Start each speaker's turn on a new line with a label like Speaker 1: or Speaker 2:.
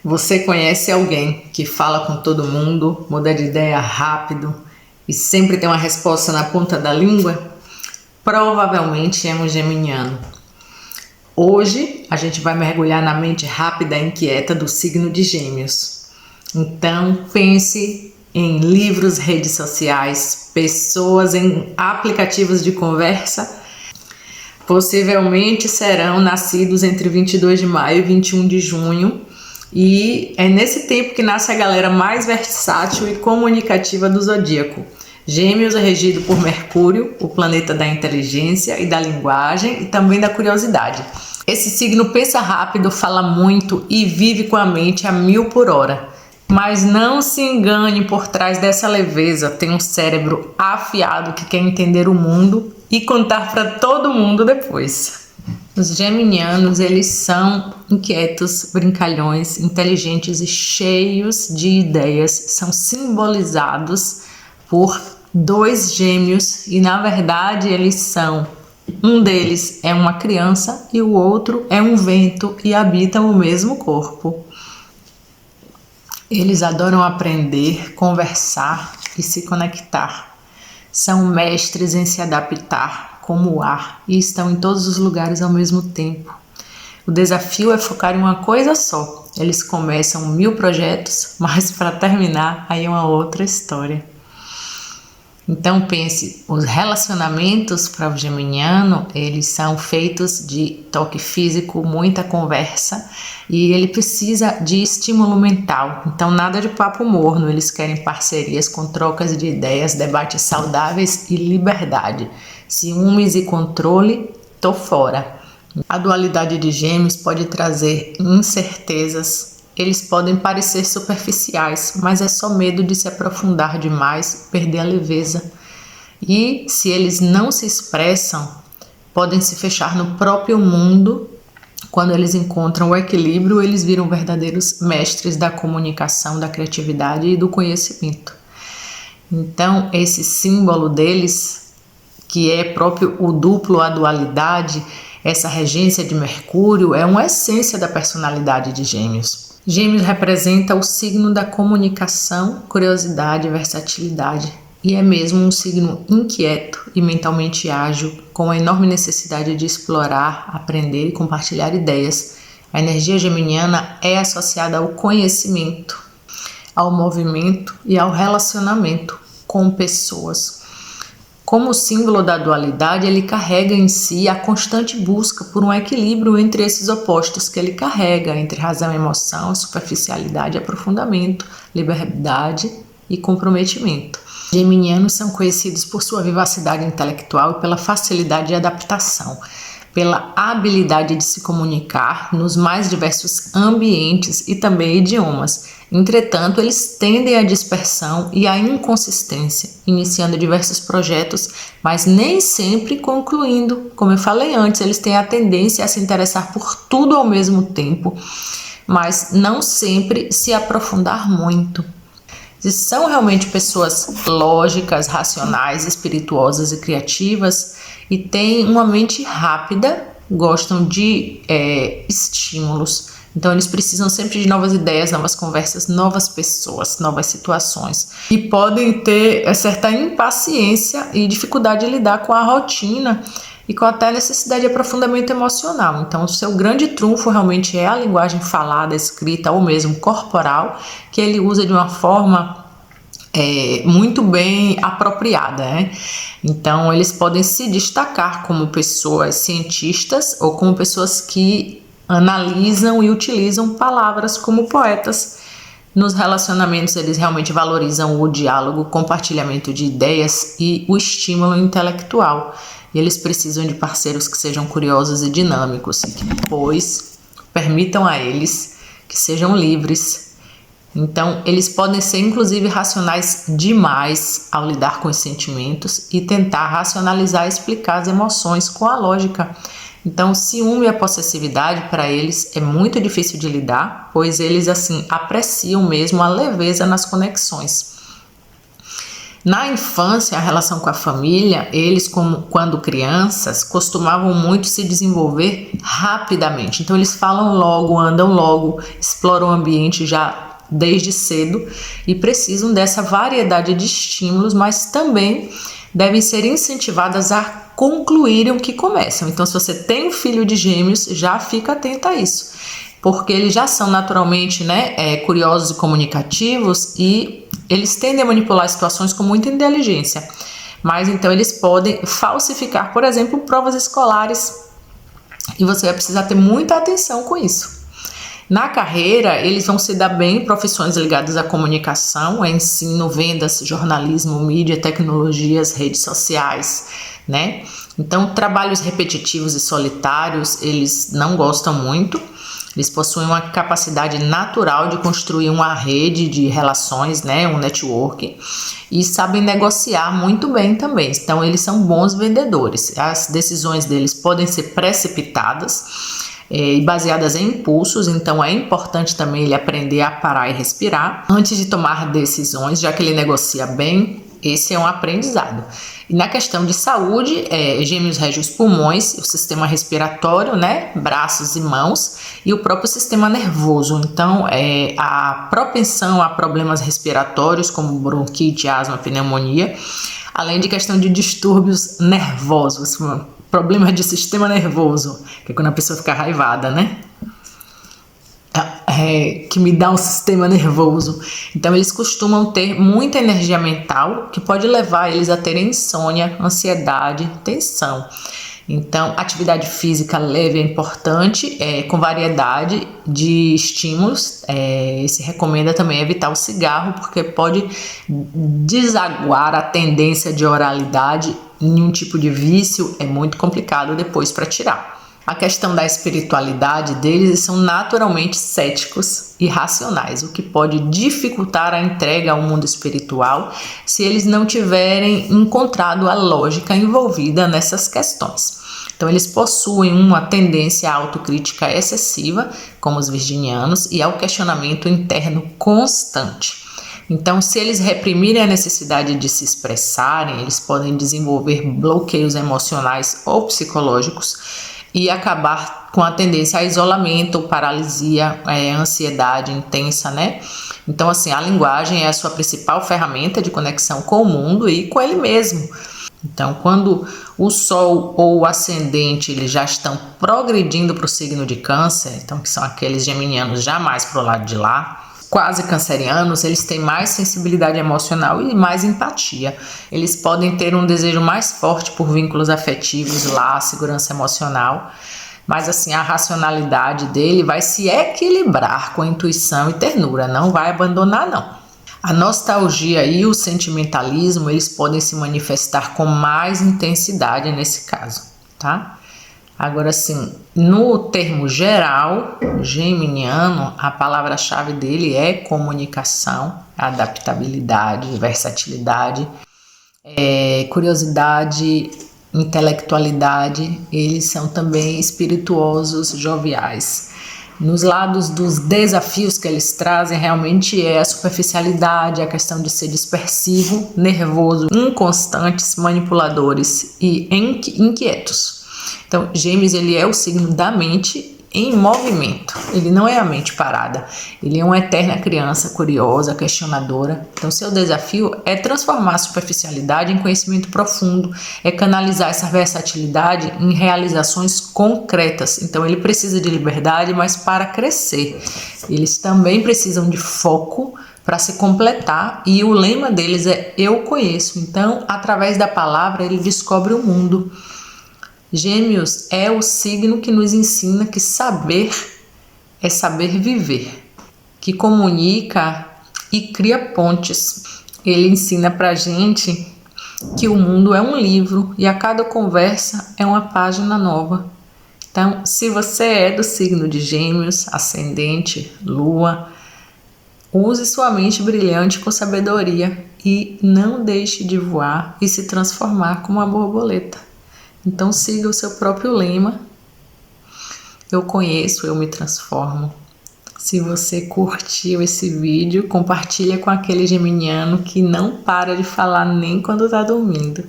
Speaker 1: Você conhece alguém que fala com todo mundo, muda de ideia rápido e sempre tem uma resposta na ponta da língua? Provavelmente é um geminiano. Hoje a gente vai mergulhar na mente rápida e inquieta do signo de Gêmeos. Então pense em livros, redes sociais, pessoas em aplicativos de conversa. Possivelmente serão nascidos entre 22 de maio e 21 de junho. E é nesse tempo que nasce a galera mais versátil e comunicativa do zodíaco. Gêmeos é regido por Mercúrio, o planeta da inteligência e da linguagem e também da curiosidade. Esse signo pensa rápido, fala muito e vive com a mente a 1000 por hora. Mas não se engane, por trás dessa leveza tem um cérebro afiado que quer entender o mundo e contar para todo mundo depois. Os geminianos, eles são inquietos, brincalhões, inteligentes e cheios de ideias. São simbolizados por 2 gêmeos e, na verdade, eles são... Um deles é uma criança e o outro é um vento e habitam o mesmo corpo. Eles adoram aprender, conversar e se conectar. São mestres em se adaptar como o ar e estão em todos os lugares ao mesmo tempo. O desafio é focar em uma coisa só. Eles começam 1000 projetos, mas para terminar aí é uma outra história. Então pense, os relacionamentos para o geminiano, eles são feitos de toque físico, muita conversa e ele precisa de estímulo mental. Então nada de papo morno, eles querem parcerias com trocas de ideias, debates saudáveis e liberdade. Ciúmes e controle, tô fora. A dualidade de Gêmeos pode trazer incertezas. Eles podem parecer superficiais, mas é só medo de se aprofundar demais, perder a leveza. E se eles não se expressam, podem se fechar no próprio mundo. Quando eles encontram o equilíbrio, eles viram verdadeiros mestres da comunicação, da criatividade e do conhecimento. Então, esse símbolo deles, que é próprio o duplo, a dualidade, essa regência de Mercúrio, é uma essência da personalidade de Gêmeos. Gêmeos representa o signo da comunicação, curiosidade e versatilidade. E é mesmo um signo inquieto e mentalmente ágil, com a enorme necessidade de explorar, aprender e compartilhar ideias. A energia geminiana é associada ao conhecimento, ao movimento e ao relacionamento com pessoas. Como símbolo da dualidade, ele carrega em si a constante busca por um equilíbrio entre esses opostos que ele carrega, entre razão e emoção, superficialidade e aprofundamento, liberdade e comprometimento. Geminianos são conhecidos por sua vivacidade intelectual e pela facilidade de adaptação, pela habilidade de se comunicar nos mais diversos ambientes e também idiomas. Entretanto, eles tendem à dispersão e à inconsistência, iniciando diversos projetos, mas nem sempre concluindo. Como eu falei antes, eles têm a tendência a se interessar por tudo ao mesmo tempo, mas não sempre se aprofundar muito. Eles são realmente pessoas lógicas, racionais, espirituosas e criativas e têm uma mente rápida, gostam de estímulos. Então eles precisam sempre de novas ideias, novas conversas, novas pessoas, novas situações. E podem ter certa impaciência e dificuldade de lidar com a rotina e com até a necessidade de aprofundamento emocional. Então o seu grande trunfo realmente é a linguagem falada, escrita ou mesmo corporal, que ele usa de uma forma muito bem apropriada, né? Então eles podem se destacar como pessoas cientistas ou como pessoas que analisam e utilizam palavras como poetas. Nos relacionamentos eles realmente valorizam o diálogo, o compartilhamento de ideias e o estímulo intelectual. E eles precisam de parceiros que sejam curiosos e dinâmicos, que depois permitam a eles que sejam livres. Então, eles podem ser inclusive racionais demais ao lidar com os sentimentos e tentar racionalizar e explicar as emoções com a lógica. Então, o ciúme e a possessividade para eles é muito difícil de lidar, pois eles assim apreciam mesmo a leveza nas conexões. Na infância, a relação com a família, eles, quando crianças, costumavam muito se desenvolver rapidamente. Então, eles falam logo, andam logo, exploram o ambiente já desde cedo e precisam dessa variedade de estímulos, mas também devem ser incentivadas a concluírem o que começam. Então, se você tem um filho de gêmeos, já fica atento a isso, porque eles já são naturalmente, curiosos e comunicativos e eles tendem a manipular situações com muita inteligência, mas então eles podem falsificar, por exemplo, provas escolares, e você vai precisar ter muita atenção com isso. Na carreira, eles vão se dar bem em profissões ligadas à comunicação, ensino, vendas, jornalismo, mídia, tecnologias, redes sociais, né? Então, trabalhos repetitivos e solitários, eles não gostam muito. Eles possuem uma capacidade natural de construir uma rede de relações, um network, e sabem negociar muito bem também. Então, eles são bons vendedores. As decisões deles podem ser precipitadas e baseadas em impulsos, então é importante também ele aprender a parar e respirar antes de tomar decisões, já que ele negocia bem. Esse é um aprendizado. E na questão de saúde, Gêmeos regem os pulmões, o sistema respiratório, braços e mãos, e o próprio sistema nervoso. Então, a propensão a problemas respiratórios, como bronquite, asma, pneumonia, além de questão de distúrbios nervosos, problemas de sistema nervoso, que é quando a pessoa fica raivada, que me dá um sistema nervoso. Então, eles costumam ter muita energia mental, que pode levar eles a terem insônia, ansiedade, tensão. Então, atividade física leve é importante, com variedade de estímulos. Se recomenda também evitar o cigarro, porque pode desaguar a tendência de oralidade em um tipo de vício, é muito complicado depois para tirar. A questão da espiritualidade deles, eles são naturalmente céticos e racionais, o que pode dificultar a entrega ao mundo espiritual se eles não tiverem encontrado a lógica envolvida nessas questões. Então, eles possuem uma tendência à autocrítica excessiva, como os virginianos, e ao questionamento interno constante. Então, se eles reprimirem a necessidade de se expressarem, eles podem desenvolver bloqueios emocionais ou psicológicos e acabar com a tendência a isolamento, paralisia, ansiedade intensa, Então, assim, a linguagem é a sua principal ferramenta de conexão com o mundo e com ele mesmo. Então, quando o Sol ou o Ascendente eles já estão progredindo para o signo de Câncer, então que são aqueles geminianos já mais para o lado de lá, quase cancerianos, eles têm mais sensibilidade emocional e mais empatia. Eles podem ter um desejo mais forte por vínculos afetivos, lá, segurança emocional, mas assim, a racionalidade dele vai se equilibrar com a intuição e ternura, não vai abandonar não. A nostalgia e o sentimentalismo, eles podem se manifestar com mais intensidade nesse caso, tá? Agora, assim, no termo geral, geminiano, a palavra-chave dele é comunicação, adaptabilidade, versatilidade, curiosidade, intelectualidade. Eles são também espirituosos, joviais. Nos lados dos desafios que eles trazem, realmente é a superficialidade, a questão de ser dispersivo, nervoso, inconstantes, manipuladores e inquietos. Então, Gêmeos, ele é o signo da mente em movimento. Ele não é a mente parada. Ele é uma eterna criança curiosa, questionadora. Então, seu desafio é transformar a superficialidade em conhecimento profundo, é canalizar essa versatilidade em realizações concretas. Então, ele precisa de liberdade, mas para crescer. Eles também precisam de foco para se completar, e o lema deles é eu conheço. Então, através da palavra, ele descobre o mundo. Gêmeos é o signo que nos ensina que saber é saber viver, que comunica e cria pontes. Ele ensina pra gente que o mundo é um livro e a cada conversa é uma página nova. Então, se você é do signo de Gêmeos, ascendente, lua, use sua mente brilhante com sabedoria e não deixe de voar e se transformar como uma borboleta. Então siga o seu próprio lema. Eu conheço, eu me transformo. Se você curtiu esse vídeo, compartilha com aquele geminiano que não para de falar nem quando tá dormindo.